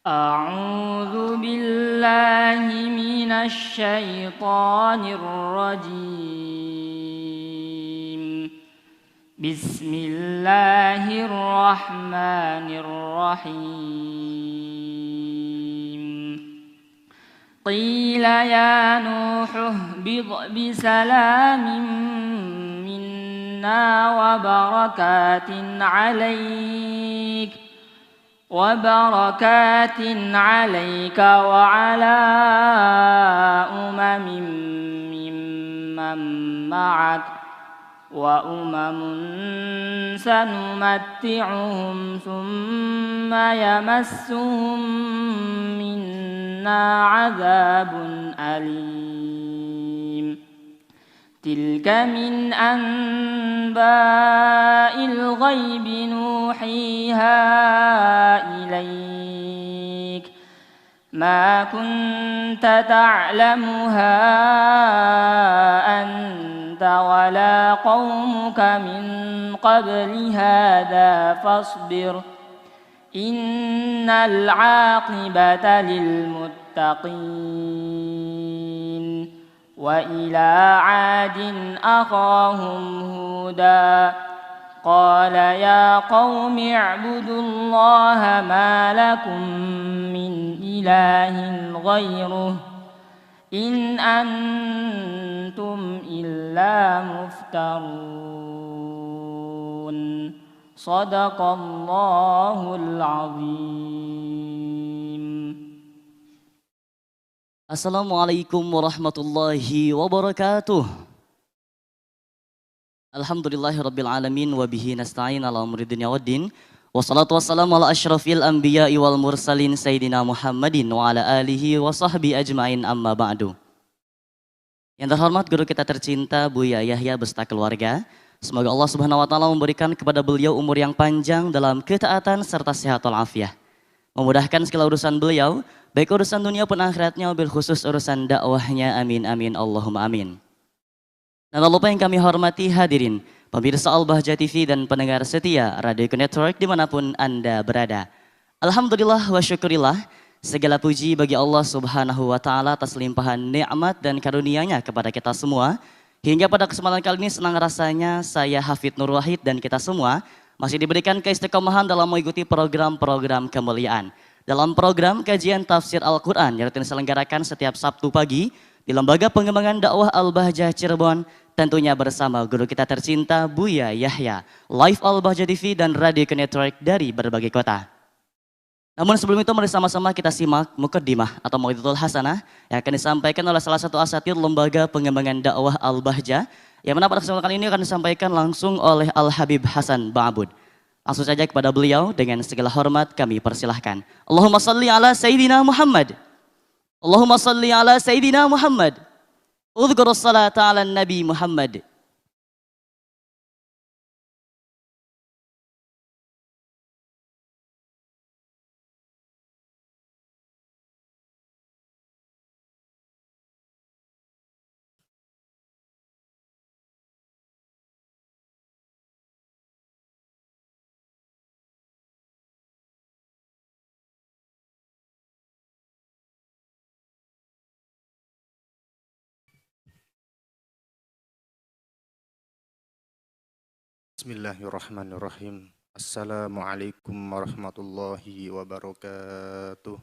أعوذ بالله من الشيطان الرجيم. بسم الله الرحمن الرحيم. قيل يا نوح اهبط بسلام منا وبركات عليك وعلى أمم ممن معك وأمم سنمتعهم ثم يمسهم منا عذاب أليم. تلك من أنباء الغيب نوحيها إليك ما كنت تعلمها أنت ولا قومك من قبل هذا فاصبر إن العاقبة للمتقين. وإلى عاد أخاهم هودا قال يا قوم اعبدوا الله ما لكم من إله غيره إن أنتم إلا مفترون. صدق الله العظيم. Assalamualaikum warahmatullahi wabarakatuh. Alhamdulillahirabbil alamin wa bihi nasta'in ala umuri dunya waddin. Wassalatu wassalamu ala asyrafil anbiya'i wal mursalin sayyidina Muhammadin wa ala alihi wa sahbihi ajmain amma ba'du. Yang terhormat guru kita tercinta Buya Yahya beserta keluarga. Semoga Allah Subhanahu wa taala memberikan kepada beliau umur yang panjang dalam ketaatan serta sehat walafiat. Memudahkan segala urusan beliau, baik urusan dunia pun akhiratnya, bil khusus urusan dakwahnya, amin amin Allahumma amin. Dan tak lupa yang kami hormati hadirin, pemirsa Al-Bahjah TV dan pendengar setia Radio Network dimanapun Anda berada. Alhamdulillah wa syukurillah, segala puji bagi Allah Subhanahu wa taala atas limpahan nikmat dan karunia-Nya kepada kita semua. Hingga pada kesempatan kali ini senang rasanya saya Hafidz Nur Wahid dan kita semua masih diberikan keistiqomahan dalam mengikuti program-program kemuliaan. Dalam program kajian tafsir Al-Quran yang diselenggarakan setiap Sabtu pagi di Lembaga Pengembangan Dakwah Al-Bahjah Cirebon, tentunya bersama guru kita tercinta Buya Yahya, Live Al-Bahjah TV dan Radio Network dari berbagai kota. Namun sebelum itu mari sama-sama kita simak mukaddimah atau mau'izatul hasanah yang akan disampaikan oleh salah satu asatidz Lembaga Pengembangan Dakwah Al-Bahjah, yang mana pada kesempatan kali ini akan disampaikan langsung oleh Al-Habib Hasan Ba'abud. Langsung saja kepada beliau dengan segala hormat kami persilahkan. Allahumma salli ala Sayyidina Muhammad. Allahumma salli ala Sayyidina Muhammad. Udhkurus salata ala Nabi Muhammad. Bismillahirrahmanirrahim. Assalamualaikum warahmatullahi wabarakatuh.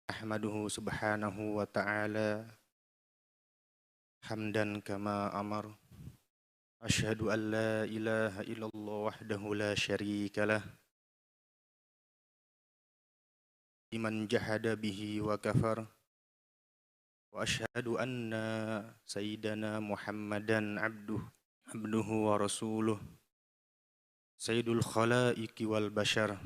Ahmaduhu subhanahu wa ta'ala hamdan kama amar. Ashhadu an la ilaha illallah wahdahu la syarika lah. Liman jahada bihi wa kafar. Wa ashhadu anna sayyidana Muhammadan abduhu wa rasuluh sayyidul khalaiqi wal bashar.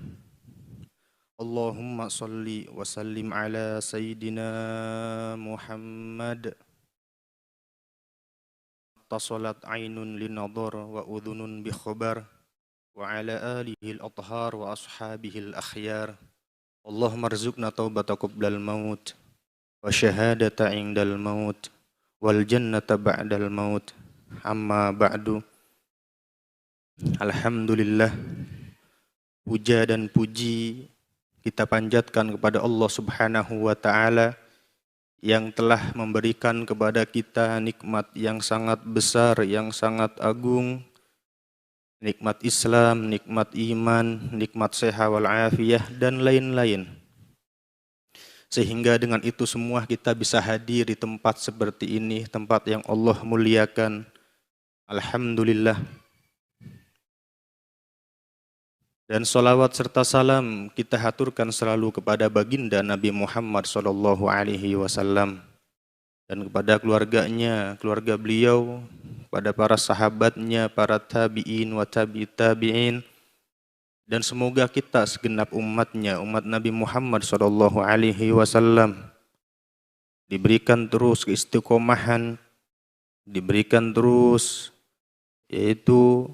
Allahumma salli wa sallim ala sayyidina Muhammad. Tasalat aynun linadhar wa udhunun bi khabar wa ala alihi al-athhar wa ashabihi al-akhyar. Allahumma rzuqna taubata qablal maut wa syahadata indal maut wal jannata ba'dal maut. Amma ba'du. Alhamdulillah, puja dan puji kita panjatkan kepada Allah Subhanahu wa taala yang telah memberikan kepada kita nikmat yang sangat besar, yang sangat agung, nikmat Islam, nikmat iman, nikmat sehat wal afiyah dan lain-lain. Sehingga dengan itu semua kita bisa hadir di tempat seperti ini, tempat yang Allah muliakan. Alhamdulillah. Dan salawat serta salam kita haturkan selalu kepada baginda Nabi Muhammad SAW dan kepada keluarganya, keluarga beliau, pada para sahabatnya, para tabi'in wa tabi'in, dan semoga kita segenap umatnya, umat Nabi Muhammad SAW diberikan terus keistiqomahan, diberikan terus yaitu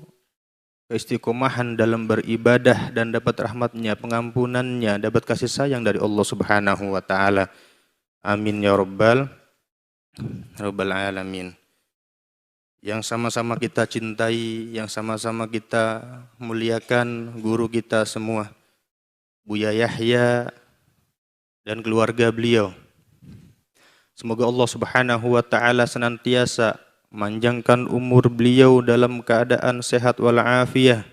keistiqomahan dalam beribadah dan dapat rahmatnya, pengampunannya, dapat kasih sayang dari Allah Subhanahu wa taala. Amin ya rabbal alamin. Yang sama-sama kita cintai, yang sama-sama kita muliakan guru kita semua, Buya Yahya dan keluarga beliau. Semoga Allah Subhanahu wa taala senantiasa manjangkan umur beliau dalam keadaan sehat walafiat.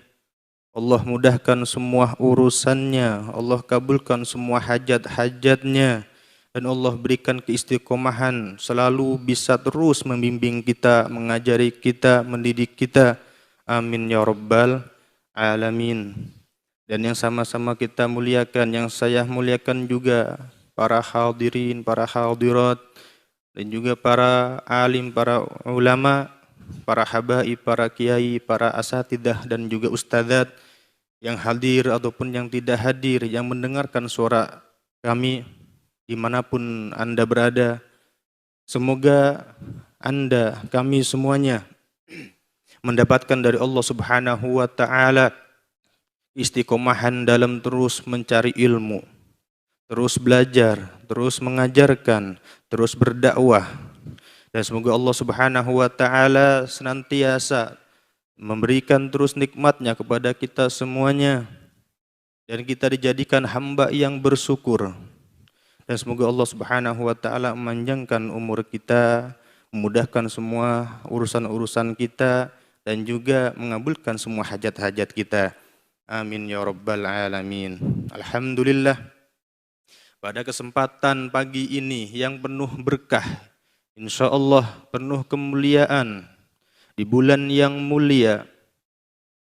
Allah mudahkan semua urusannya, Allah kabulkan semua hajat-hajatnya, dan Allah berikan keistiqomahan, selalu bisa terus membimbing kita, mengajari kita, mendidik kita. Amin ya rabbal alamin. Dan yang sama-sama kita muliakan, yang saya muliakan juga para hadirin, para hadirat, dan juga para alim, para ulama, para habaib, para kiai, para asatidah, dan juga ustadzat yang hadir ataupun yang tidak hadir, yang mendengarkan suara kami dimanapun Anda berada. Semoga Anda, kami semuanya mendapatkan dari Allah Subhanahu wa taala istiqomahan dalam terus mencari ilmu, terus belajar, terus mengajarkan, terus berdakwah. Dan semoga Allah Subhanahu wa taala senantiasa memberikan terus nikmatnya kepada kita semuanya, dan kita dijadikan hamba yang bersyukur. Dan semoga Allah Subhanahu wa taala memanjangkan umur kita, memudahkan semua urusan-urusan kita, dan juga mengabulkan semua hajat-hajat kita. Amin ya rabbal alamin. Alhamdulillah. Pada kesempatan pagi ini yang penuh berkah, insya Allah penuh kemuliaan, di bulan yang mulia,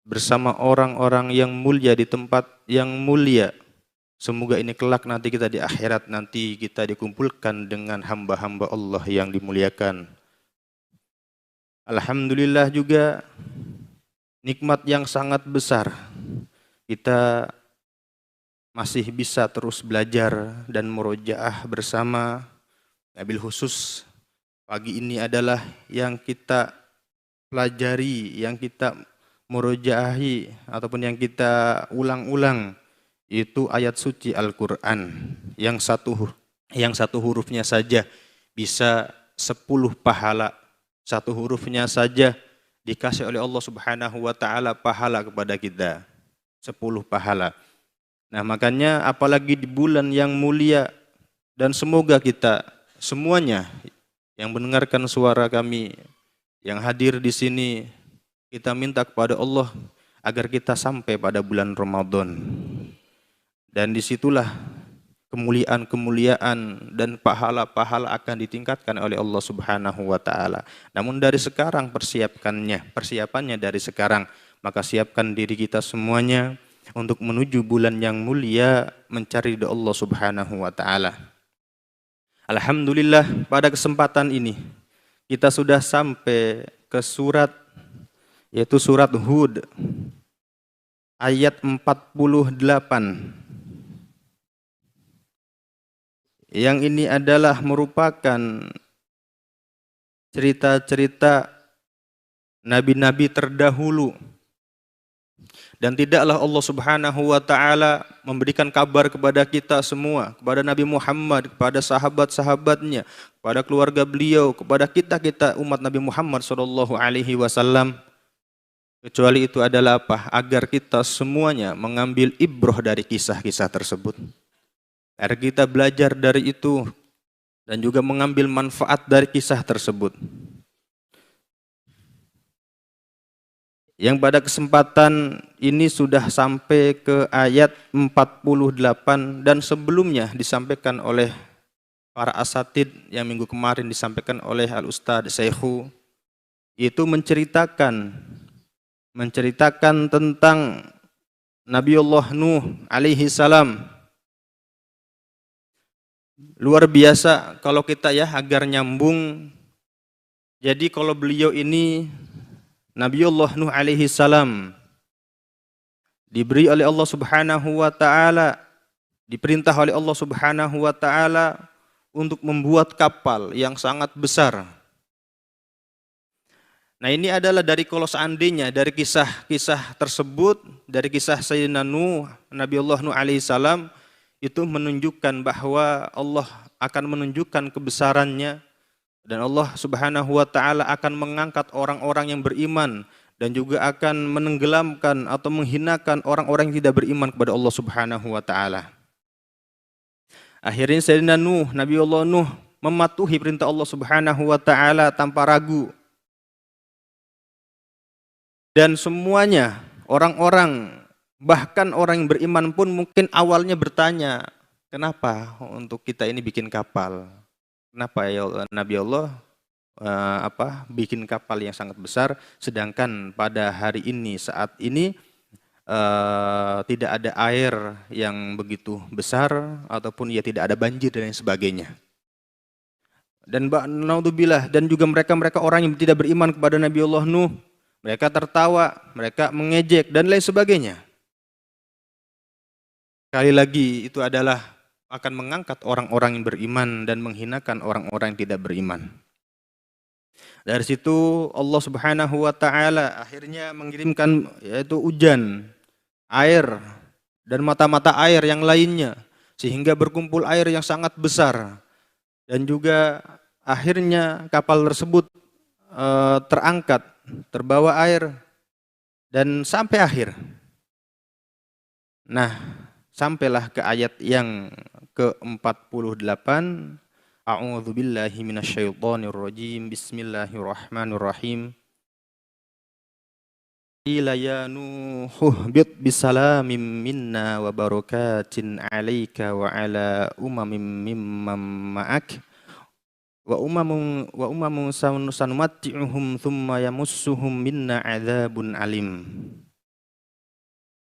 bersama orang-orang yang mulia di tempat yang mulia. Semoga ini kelak nanti kita di akhirat nanti kita dikumpulkan dengan hamba-hamba Allah yang dimuliakan. Alhamdulillah juga nikmat yang sangat besar. Kita masih bisa terus belajar dan murojaah bersama. Nabil khusus pagi ini adalah yang kita pelajari, yang kita murojaahi ataupun yang kita ulang-ulang, itu ayat suci Al-Quran yang satu hurufnya saja bisa 10 pahala. Satu hurufnya saja dikasih oleh Allah Subhanahu wa taala pahala kepada kita, 10 pahala. Nah, makanya apalagi di bulan yang mulia, dan semoga kita semuanya yang mendengarkan suara kami, yang hadir di sini, kita minta kepada Allah agar kita sampai pada bulan Ramadan. Dan disitulah kemuliaan-kemuliaan dan pahala-pahala akan ditingkatkan oleh Allah Subhanahu wa taala. Namun dari sekarang persiapannya dari sekarang, maka siapkan diri kita semuanya untuk menuju bulan yang mulia, mencari ridha Allah Subhanahu wa taala. Alhamdulillah, pada kesempatan ini kita sudah sampai ke surat, yaitu surat Hud ayat 48. Yang ini adalah merupakan cerita-cerita nabi-nabi terdahulu. Dan tidaklah Allah Subhanahu wa taala memberikan kabar kepada kita semua, kepada Nabi Muhammad, kepada sahabat-sahabatnya, kepada keluarga beliau, kepada kita umat Nabi Muhammad SAW, Kecuali itu adalah apa? Agar kita semuanya mengambil ibroh dari kisah-kisah tersebut. Agar kita belajar dari itu dan juga mengambil manfaat dari kisah tersebut. Yang pada kesempatan ini sudah sampai ke ayat 48 dan sebelumnya disampaikan oleh para asatid yang minggu kemarin disampaikan oleh Al-Ustadz Syekhu, itu menceritakan tentang Nabiullah Nuh alaihi salam. Luar biasa kalau kita ya agar nyambung. Jadi kalau beliau ini Nabiullah Nuh alaihi salam diberi oleh Allah Subhanahu wa taala, diperintah oleh Allah Subhanahu wa taala untuk membuat kapal yang sangat besar. Nah, ini adalah dari kalau seandainya dari kisah-kisah tersebut, dari kisah Sayyidina Nuh, Nabiullah Nuh alaihi salam, itu menunjukkan bahwa Allah akan menunjukkan kebesarannya. Dan Allah Subhanahu wa taala akan mengangkat orang-orang yang beriman dan juga akan menenggelamkan atau menghinakan orang-orang yang tidak beriman kepada Allah Subhanahu wa taala. Akhirnya Sayyidina Nuh, Nabiullah Nuh mematuhi perintah Allah Subhanahu wa taala tanpa ragu. Dan semuanya orang-orang, bahkan orang yang beriman pun mungkin awalnya bertanya, kenapa untuk kita ini bikin kapal? Kenapa ya Nabi Allah bikin kapal yang sangat besar, sedangkan pada hari ini saat ini tidak ada air yang begitu besar ataupun ya tidak ada banjir dan lain sebagainya. Dan naudzubillah, dan juga mereka orang yang tidak beriman kepada Nabi Allah Nuh, mereka tertawa, mereka mengejek dan lain sebagainya. Sekali lagi itu adalah akan mengangkat orang-orang yang beriman dan menghinakan orang-orang yang tidak beriman. Dari situ Allah Subhanahu wa taala akhirnya mengirimkan yaitu hujan, air dan mata-mata air yang lainnya sehingga berkumpul air yang sangat besar dan juga akhirnya kapal tersebut terangkat, terbawa air dan sampai akhir. Nah, sampailah ke ayat yang ke-48. A'udzu billahi minasyaitonir rajim. Bismillahirrahmanirrahim. Qila ya Nuh bit bisalamin minna wa barakatin 'alaika wa 'ala umamin mimman ma'ak wa umamun sanumatti'uhum thumma yamussuhum minna 'adzabun alim.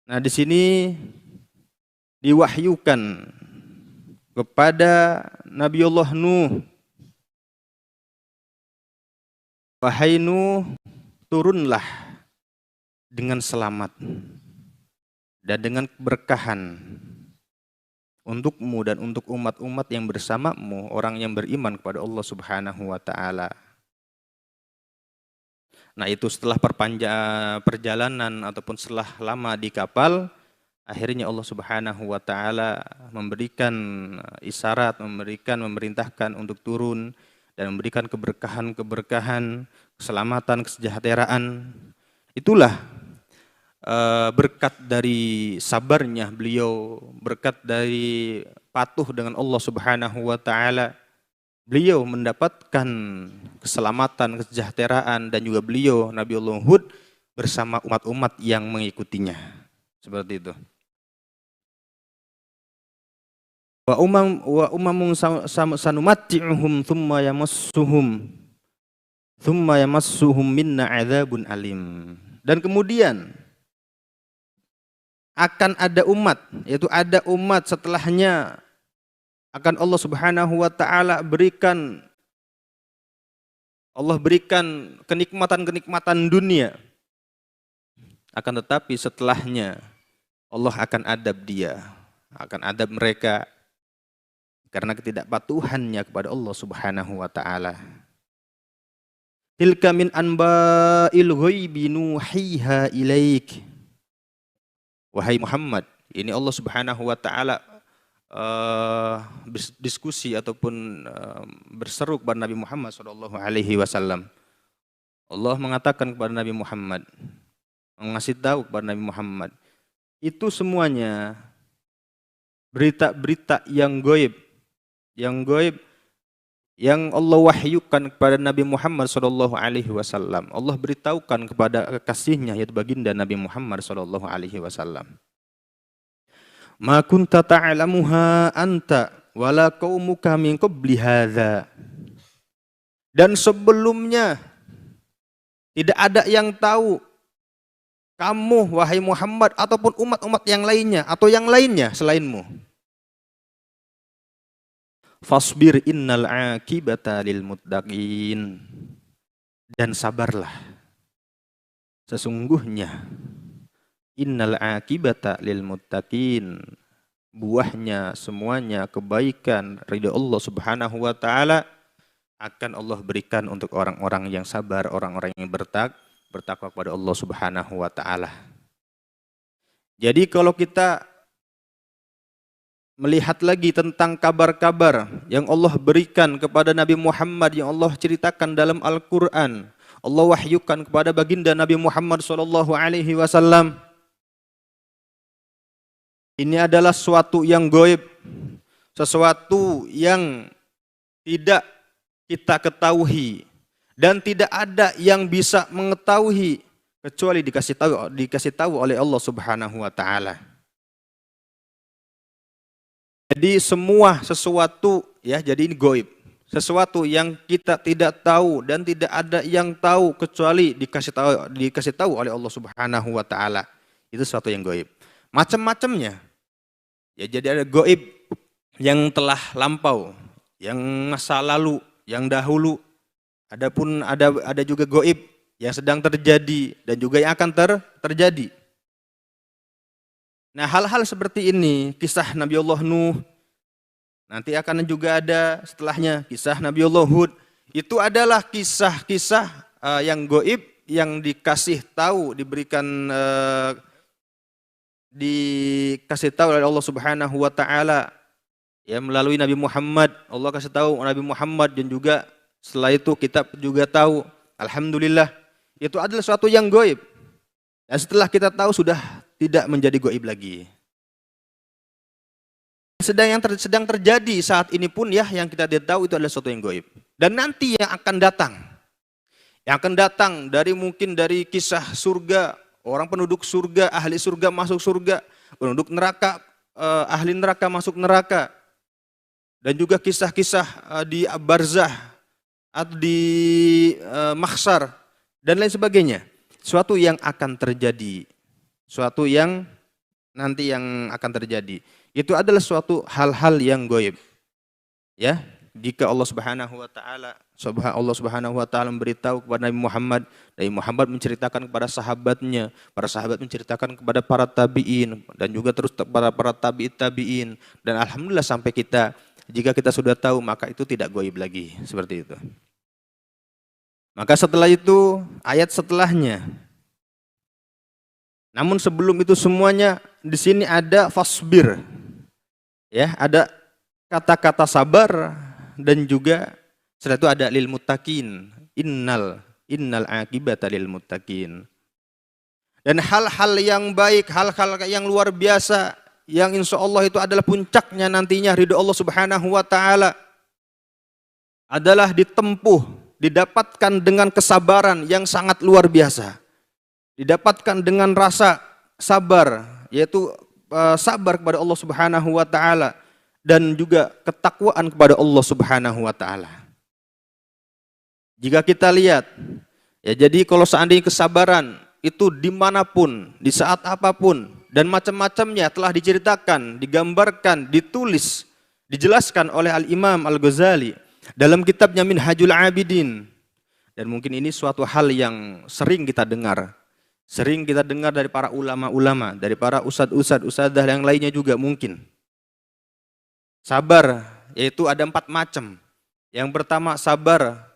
Nah, di sini diwahyukan kepada Nabiullah Nuh, wahai Nuh, turunlah dengan selamat dan dengan keberkahan untukmu dan untuk umat-umat yang bersamamu, orang yang beriman kepada Allah Subhanahu wa taala. Nah, itu setelah perjalanan ataupun setelah lama di kapal, akhirnya Allah Subhanahu wa taala memberikan isyarat, memerintahkan untuk turun dan memberikan keberkahan, keselamatan, kesejahteraan. Itulah berkat dari sabarnya beliau, berkat dari patuh dengan Allah Subhanahu wa taala. Beliau mendapatkan keselamatan, kesejahteraan dan juga beliau Nabiullah Hud bersama umat-umat yang mengikutinya. Seperti itu. Wa umamun sanumatti'uhum thumma yamassuhum minna 'adzabun alim. Dan kemudian akan ada umat, yaitu ada umat setelahnya akan Allah Subhanahu wa taala berikan kenikmatan dunia. Akan tetapi setelahnya Allah akan adab mereka karena ketidakpatuhannya kepada Allah Subhanahu wa taala. Tilka min anba'il ghaibi nuhiha ilaik. Wahai Muhammad, ini Allah Subhanahu wa taala diskusi ataupun berseru kepada Nabi Muhammad sallallahu alaihi wasallam. Allah mengatakan kepada Nabi Muhammad, mengasih tahu kepada Nabi Muhammad. Itu semuanya berita-berita yang gaib, yang Allah wahyukan kepada Nabi Muhammad SAW. Allah beritahukan kepada kekasihnya yaitu baginda Nabi Muhammad SAW. Ma kunta ta'lamuha anta wala qaumuka min qabli hadza. Dan sebelumnya tidak ada yang tahu kamu wahai Muhammad ataupun umat-umat yang lainnya atau yang lainnya selainmu. Fasbir innal aqibata lil muttaqin. Dan sabarlah. Sesungguhnya innal aqibata lil muttaqin. Buahnya semuanya kebaikan ridha Allah Subhanahu wa taala akan Allah berikan untuk orang-orang yang sabar, orang-orang yang bertakwa kepada Allah Subhanahu wa taala. Jadi kalau kita melihat lagi tentang kabar-kabar yang Allah berikan kepada Nabi Muhammad, yang Allah ceritakan dalam Al-Quran, Allah wahyukan kepada baginda Nabi Muhammad SAW. Ini adalah sesuatu yang gaib, sesuatu yang tidak kita ketahui dan tidak ada yang bisa mengetahui kecuali dikasih tahu oleh Allah Subhanahu wa taala. Jadi semua sesuatu ya, jadi ini gaib. Sesuatu yang kita tidak tahu dan tidak ada yang tahu kecuali dikasih tahu oleh Allah Subhanahu wa taala. Itu sesuatu yang gaib. Macam-macamnya. Ya, jadi ada gaib yang telah lampau, yang masa lalu, yang dahulu. Adapun ada juga gaib yang sedang terjadi dan juga yang akan terjadi. Nah, hal-hal seperti ini, kisah Nabi Allah Nuh, nanti akan juga ada setelahnya kisah Nabi Allah Hud. Itu adalah kisah-kisah yang gaib yang dikasih tahu, dikasih tahu oleh Allah Subhanahu wa taala ya melalui Nabi Muhammad. Allah kasih tahu Nabi Muhammad dan juga setelah itu kita juga tahu. Alhamdulillah, itu adalah sesuatu yang gaib. Dan setelah kita tahu sudah tidak menjadi gaib lagi. Sedang terjadi saat ini pun ya, yang kita tidak tahu itu adalah sesuatu yang gaib. Dan nanti yang akan datang mungkin dari kisah surga, orang penduduk surga, ahli surga masuk surga, penduduk neraka, ahli neraka masuk neraka. Dan juga kisah-kisah di barzah atau di mahsyar dan lain sebagainya. Suatu yang akan terjadi. Suatu yang nanti yang akan terjadi. Itu adalah suatu hal-hal yang gaib. Ya, jika Allah Subhanahu wa taala memberitahu kepada Nabi Muhammad, Nabi Muhammad menceritakan kepada sahabatnya, para sahabat menceritakan kepada para tabi'in dan juga terus kepada para tabi'in, dan alhamdulillah sampai kita, jika kita sudah tahu maka itu tidak gaib lagi, seperti itu. Maka setelah itu ayat setelahnya. Namun sebelum itu semuanya di sini ada fasbir. Ya, ada kata-kata sabar dan juga setelah itu ada lil muttaqin. Innal aqibata lil muttaqin. Dan hal-hal yang baik, hal-hal yang luar biasa yang insya Allah itu adalah puncaknya nantinya ridho Allah Subhanahu wa taala adalah didapatkan dengan kesabaran yang sangat luar biasa. Didapatkan dengan rasa sabar, yaitu sabar kepada Allah Subhanahu wa taala dan juga ketakwaan kepada Allah Subhanahu wa taala. Jika kita lihat ya, jadi kalau seandainya kesabaran itu dimanapun, di saat apapun dan macam-macamnya telah diceritakan, digambarkan, ditulis, dijelaskan oleh Al-Imam Al-Ghazali dalam kitabnya Minhajul Abidin. Dan mungkin ini suatu hal yang sering kita dengar dari para ulama-ulama, dari para ustadzah yang lainnya juga mungkin. Sabar, yaitu ada 4 macam. Yang pertama sabar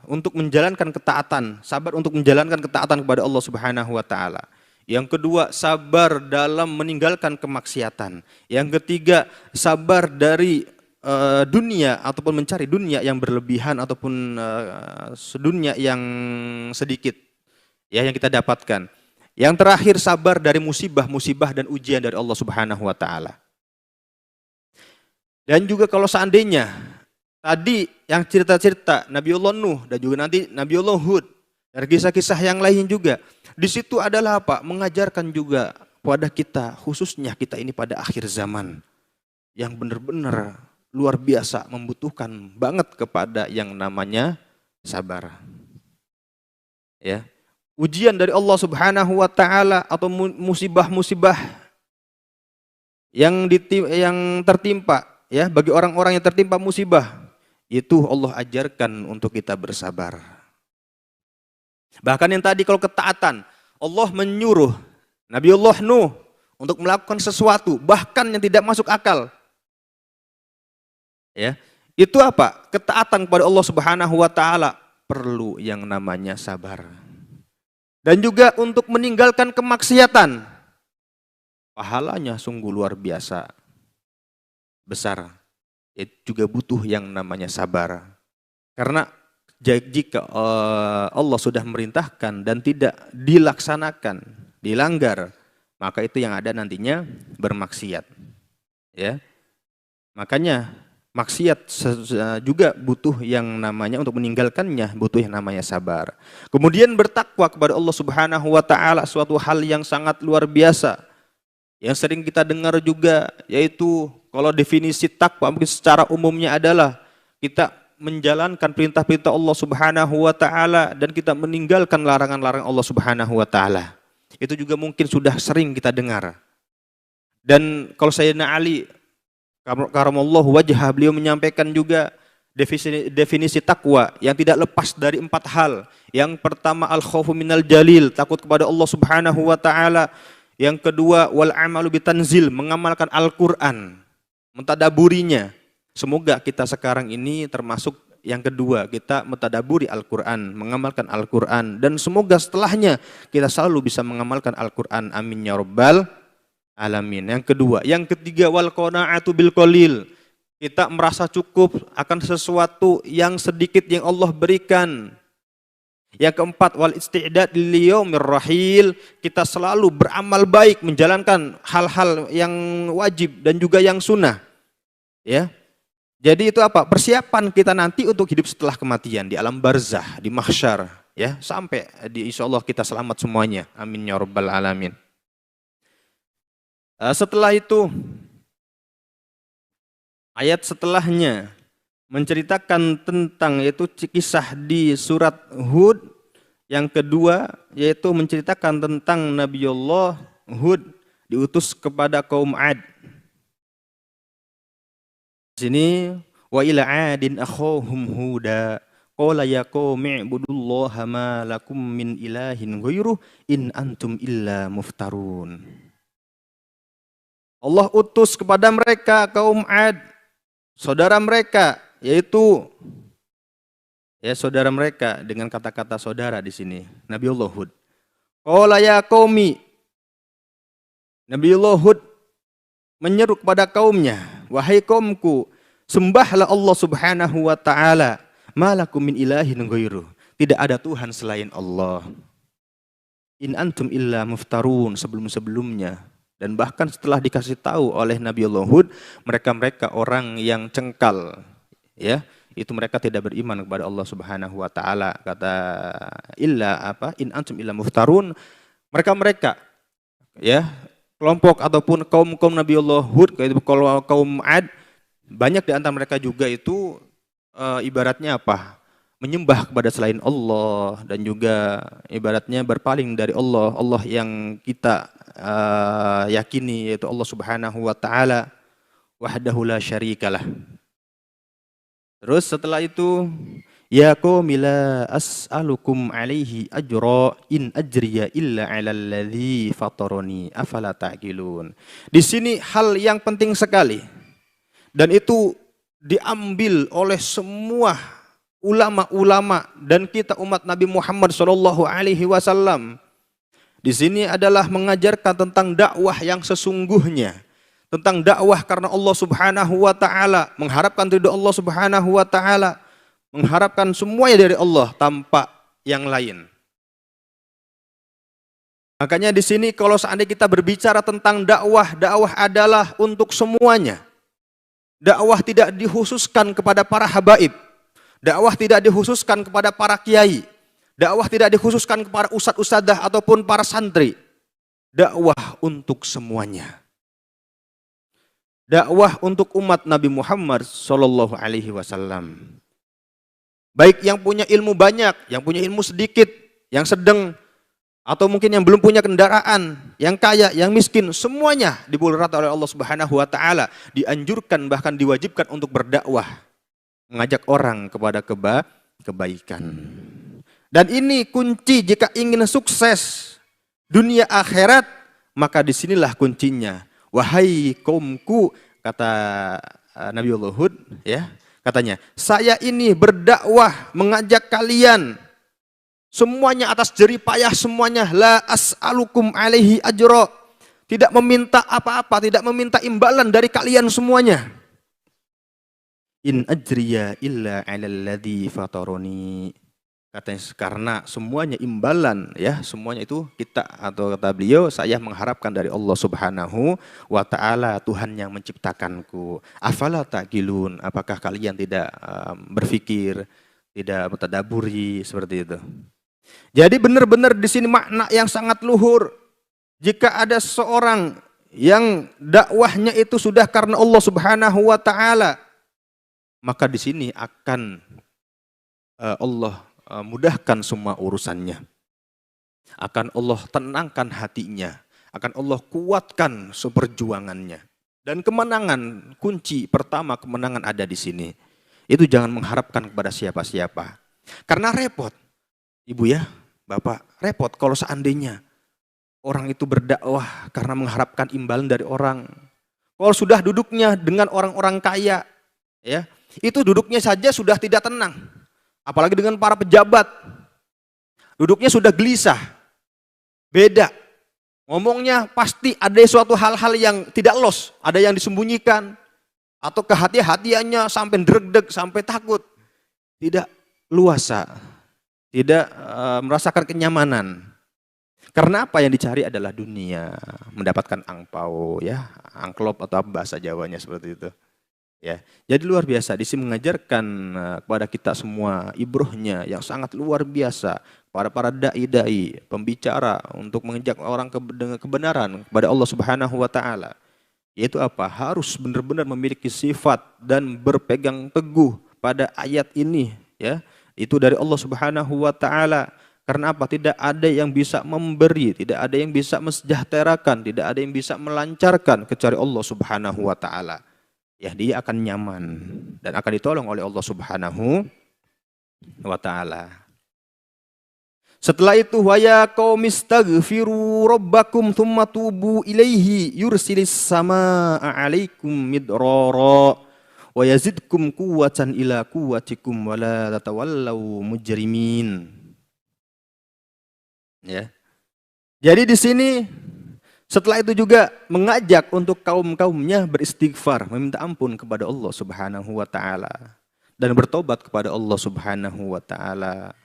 untuk menjalankan ketaatan, sabar untuk menjalankan ketaatan kepada Allah Subhanahu wa taala. Yang kedua, sabar dalam meninggalkan kemaksiatan. Yang ketiga, sabar dari dunia ataupun mencari dunia yang berlebihan ataupun dunia yang sedikit. ya yang kita dapatkan. Yang terakhir sabar dari musibah-musibah dan ujian dari Allah Subhanahu wa taala. Dan juga kalau seandainya tadi yang cerita-cerita Nabiullah Nuh dan juga nanti Nabiullah Hud dan kisah-kisah yang lain juga, di situ adalah apa? Mengajarkan juga pada kita, khususnya kita ini pada akhir zaman yang benar-benar luar biasa membutuhkan banget kepada yang namanya sabar. Ya. Ujian dari Allah Subhanahu wa taala atau musibah-musibah yang tertimpa ya, bagi orang-orang yang tertimpa musibah, itu Allah ajarkan untuk kita bersabar. Bahkan yang tadi kalau ketaatan, Allah menyuruh Nabiullah Nuh untuk melakukan sesuatu bahkan yang tidak masuk akal. Ya, itu apa? Ketaatan kepada Allah Subhanahu wa taala perlu yang namanya sabar. Dan juga untuk meninggalkan kemaksiatan, pahalanya sungguh luar biasa besar. Itu juga butuh yang namanya sabar. Karena jika Allah sudah merintahkan dan tidak dilaksanakan, dilanggar, maka itu yang ada nantinya bermaksiat. Ya. Makanya maksiat juga butuh yang namanya, untuk meninggalkannya butuh yang namanya sabar. Kemudian bertakwa kepada Allah Subhanahu wa taala, suatu hal yang sangat luar biasa. Yang sering kita dengar juga, yaitu kalau definisi takwa mungkin secara umumnya adalah kita menjalankan perintah-perintah Allah Subhanahu wa taala dan kita meninggalkan larangan-larangan Allah Subhanahu wa taala. Itu juga mungkin sudah sering kita dengar. Dan kalau Sayyidina Ali karamallahu wajhah, beliau menyampaikan juga definisi takwa yang tidak lepas dari 4 hal. Yang pertama al-khaufu minal jalil, takut kepada Allah Subhanahu wa taala. Yang kedua wal amalu bitanzil, mengamalkan Al-Qur'an, mentadaburinya. Semoga kita sekarang ini termasuk yang kedua, kita mentadaburi Al-Qur'an, mengamalkan Al-Qur'an, dan semoga setelahnya kita selalu bisa mengamalkan Al-Qur'an. Amin ya rabbal alamin. Yang kedua, yang ketiga wal qanaatu bil qalil. Kita merasa cukup akan sesuatu yang sedikit yang Allah berikan. Yang keempat wal isti'dad li yaumir rahil. Kita selalu beramal baik, menjalankan hal-hal yang wajib dan juga yang sunnah. Ya. Jadi itu apa? Persiapan kita nanti untuk hidup setelah kematian di alam barzah, di mahsyar, ya, sampai di insyaallah kita selamat semuanya. Amin ya rabbal alamin. Setelah itu, ayat setelahnya menceritakan tentang yaitu kisah di surat Hud. Yang kedua yaitu menceritakan tentang Nabiullah Hud diutus kepada kaum Ad. Di sini wa ila adin akhahum huda qala ya qaumi ibudullaha ma lakum min ilahin ghairuh in antum illa muftarun. Allah utus kepada mereka kaum Ad, saudara mereka, yaitu ya saudara mereka dengan kata-kata saudara di sini, Nabiullah Hud. Qala ya qaumi, Nabiullah Hud menyeru kepada kaumnya, wahai kaumku, sembahlah Allah Subhanahu wa taala, malakum min ilahin ghairuh. Tidak ada Tuhan selain Allah. In antum illa muftarun, sebelum-sebelumnya. Dan bahkan setelah dikasih tahu oleh Nabiullah Hud, mereka-mereka orang yang cengkal, ya, itu mereka tidak beriman kepada Allah Subhanahu wa taala. Kata illa apa? In antum illa muftarun. Mereka-mereka, ya, kelompok ataupun kaum-kaum Nabiullah Hud, yaitu kaum Ad, banyak di antara mereka juga itu ibaratnya apa? Menyembah kepada selain Allah dan juga ibaratnya berpaling dari Allah, Allah yang kita yakini, yaitu Allah Subhanahu wa taala wahdahu la syarikalah. Terus setelah itu, ya qaumi la as'alukum alaihi ajra in ajriya illa 'alal ladzi fatarani afala ta'qilun. Di sini hal yang penting sekali, dan itu diambil oleh semua ulama-ulama dan kita umat Nabi Muhammad SAW. Di sini adalah mengajarkan tentang dakwah yang sesungguhnya, tentang dakwah karena Allah Subhanahu wa taala, mengharapkan ridho Allah Subhanahu wa taala, mengharapkan semuanya dari Allah tanpa yang lain. Makanya di sini kalau seandainya kita berbicara tentang dakwah, dakwah adalah untuk semuanya. Dakwah tidak dikhususkan kepada para habaib. Dakwah tidak dikhususkan kepada para kiai. Dakwah tidak dikhususkan kepada ustadz-ustadzah ataupun para santri. Dakwah untuk semuanya. Dakwah untuk umat Nabi Muhammad sallallahu alaihi wasallam. Baik yang punya ilmu banyak, yang punya ilmu sedikit, yang sedang, atau mungkin yang belum punya kendaraan, yang kaya, yang miskin, semuanya dipukul rata oleh Allah Subhanahu wa taala, dianjurkan bahkan diwajibkan untuk berdakwah, mengajak orang kepada kebaikan. Dan ini kunci jika ingin sukses dunia akhirat, maka disinilah kuncinya. Wahai kaumku, kata Nabiullah Hud, ya, katanya, saya ini berdakwah mengajak kalian semuanya atas jerih payah semuanya, la as'alukum alaihi ajra, tidak meminta apa-apa, tidak meminta imbalan dari kalian semuanya. In ajriya illa 'alal ladzi fataroni. Katanya karena semuanya imbalan, ya, semuanya itu kita, atau kata beliau, saya mengharapkan dari Allah Subhanahu wa taala, Tuhan yang menciptakanku. Afala taqilun, apakah kalian tidak berpikir, tidak mentadaburi seperti itu. Jadi benar-benar di sini makna yang sangat luhur. Jika ada seorang yang dakwahnya itu sudah karena Allah Subhanahu wa taala, maka di sini akan Allah mudahkan semua urusannya. Akan Allah tenangkan hatinya, akan Allah kuatkan seperjuangannya. Dan kemenangan, kunci pertama kemenangan ada di sini. Itu jangan mengharapkan kepada siapa-siapa. Karena repot. Ibu ya, Bapak, repot kalau seandainya orang itu berdakwah karena mengharapkan imbalan dari orang. Kalau sudah duduknya dengan orang-orang kaya, ya, itu duduknya saja sudah tidak tenang. Apalagi dengan para pejabat, duduknya sudah gelisah, beda. Ngomongnya pasti ada suatu hal-hal yang tidak los, ada yang disembunyikan, atau kehati-hatiannya sampai dreg-deg, sampai takut. Tidak luasa, tidak merasakan kenyamanan. Karena apa yang dicari adalah dunia, mendapatkan angpau, ya, angklop atau bahasa Jawanya seperti itu. Ya, jadi luar biasa. Di sini mengajarkan kepada kita semua ibrohnya yang sangat luar biasa kepada para dai-dai, pembicara untuk mengajak orang dengan kebenaran kepada Allah Subhanahu wa taala. Yaitu apa? Harus benar-benar memiliki sifat dan berpegang teguh pada ayat ini, ya. Itu dari Allah Subhanahu wa taala. Karena apa? Tidak ada yang bisa memberi, tidak ada yang bisa mensejahterakan, tidak ada yang bisa melancarkan kecuali Allah Subhanahu wa taala. Ya, dia akan nyaman dan akan ditolong oleh Allah Subhanahu wa taala. Setelah itu, wa ya qaumistaghfiru rabbakum tsumma tubu ilaihi yursilis samaa 'alaikum midrara wa yazidkum quwwatan ila quwwatikum wa la tatawallaw mujrimin. Ya. Jadi di sini setelah itu juga mengajak untuk kaum-kaumnya beristighfar, meminta ampun kepada Allah Subhanahu wa taala dan bertobat kepada Allah Subhanahu wa taala.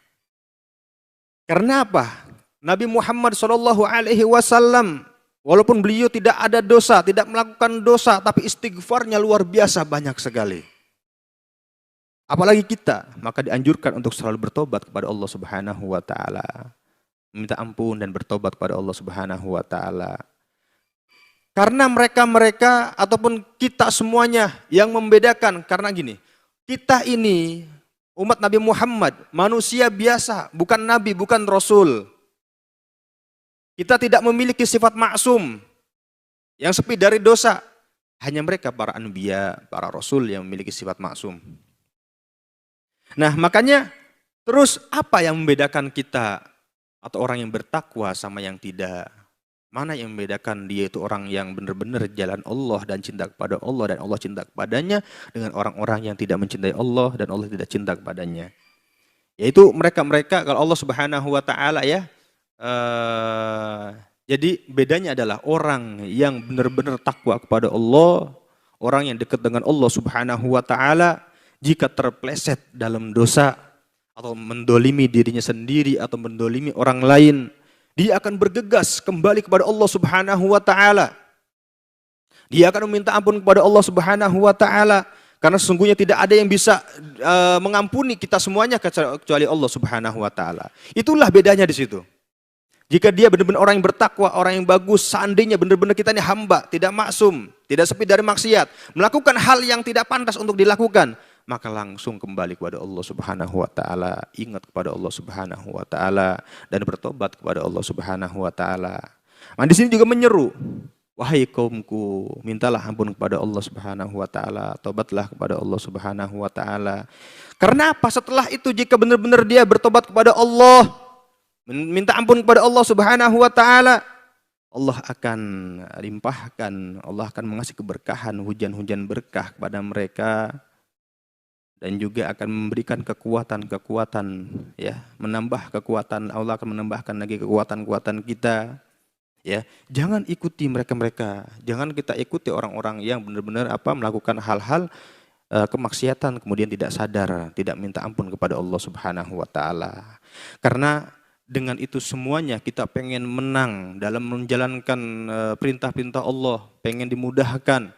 Karena apa? Nabi Muhammad sallallahu alaihi wasallam walaupun beliau tidak ada dosa, tidak melakukan dosa, tapi istighfarnya luar biasa banyak sekali. Apalagi kita, maka dianjurkan untuk selalu bertobat kepada Allah Subhanahu wa taala. Minta ampun dan bertobat kepada Allah Subhanahu wa taala. Karena mereka-mereka ataupun kita semuanya yang membedakan, karena gini, kita ini umat Nabi Muhammad, manusia biasa, bukan nabi, bukan rasul. Kita tidak memiliki sifat maksum yang sepi dari dosa. Hanya mereka para anbiya, para rasul yang memiliki sifat maksum. Nah, makanya terus apa yang membedakan kita atau orang yang bertakwa sama yang tidak? Mana yang membedakan dia itu orang yang benar-benar jalan Allah dan cinta kepada Allah dan Allah cinta kepadanya dengan orang-orang yang tidak mencintai Allah dan Allah tidak cinta kepadanya? Yaitu mereka-mereka, kalau Allah Subhanahu wa taala, ya, jadi bedanya adalah orang yang benar-benar takwa kepada Allah, orang yang dekat dengan Allah Subhanahu wa taala, jika terpleset dalam dosa atau mendolimi dirinya sendiri atau mendolimi orang lain, Dia akan bergegas kembali kepada Allah Subhanahu wa taala. Dia akan meminta ampun kepada Allah Subhanahu wa taala karena sesungguhnya tidak ada yang bisa mengampuni kita semuanya kecuali Allah Subhanahu wa taala. Itulah bedanya di situ. Jika dia benar-benar orang yang bertakwa, orang yang bagus, seandainya benar-benar kita ini hamba, tidak maksum, tidak sepi dari maksiat, melakukan hal yang tidak pantas untuk dilakukan, maka langsung kembali kepada Allah Subhanahu wa taala, ingat kepada Allah Subhanahu wa taala dan bertobat kepada Allah Subhanahu wa taala. Nah, di sini juga menyeru, wahai kaumku, mintalah ampun kepada Allah Subhanahu wa taala, tobatlah kepada Allah Subhanahu wa taala. Karena apa? Setelah itu jika benar-benar dia bertobat kepada Allah, minta ampun kepada Allah Subhanahu wa taala, Allah akan limpahkan, Allah akan mengasih keberkahan, hujan-hujan berkah kepada mereka dan juga akan memberikan kekuatan-kekuatan, ya, menambah kekuatan. Allah akan menambahkan lagi kekuatan-kekuatan kita. Ya, jangan ikuti mereka-mereka. Jangan kita ikuti orang-orang yang benar-benar melakukan hal-hal kemaksiatan kemudian tidak sadar, tidak minta ampun kepada Allah Subhanahu wa taala. Karena dengan itu semuanya kita pengen menang dalam menjalankan perintah-perintah Allah, pengen dimudahkan,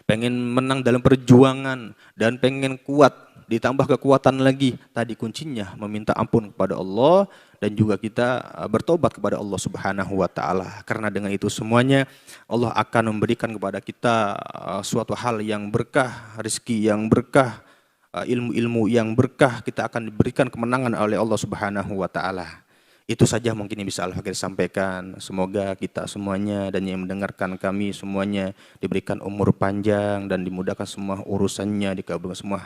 pengen menang dalam perjuangan dan pengen kuat, ditambah kekuatan lagi. Tadi kuncinya meminta ampun kepada Allah dan juga kita bertobat kepada Allah Subhanahu wa taala. Karena dengan itu semuanya Allah akan memberikan kepada kita suatu hal yang berkah, rezeki yang berkah, ilmu-ilmu yang berkah, kita akan diberikan kemenangan oleh Allah Subhanahu wa taala. Itu saja mungkin yang bisa Al-Fakir sampaikan. Semoga kita semuanya dan yang mendengarkan kami semuanya diberikan umur panjang dan dimudahkan semua urusannya, dikabulkan semua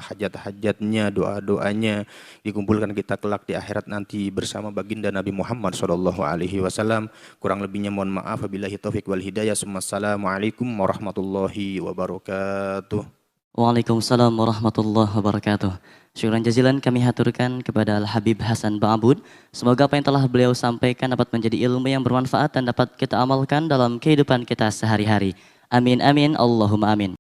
hajat-hajatnya, doa-doanya, dikumpulkan kita kelak di akhirat nanti bersama baginda Nabi Muhammad SAW. Kurang lebihnya mohon maaf. Wabillahi taufiq wal hidayah. Assalamualaikum warahmatullahi wabarakatuh. Waalaikumsalam warahmatullahi wabarakatuh. Syukran jazilan kami haturkan kepada Al-Habib Hasan Ba'abud. Semoga apa yang telah beliau sampaikan dapat menjadi ilmu yang bermanfaat dan dapat kita amalkan dalam kehidupan kita sehari-hari. Amin amin Allahumma amin.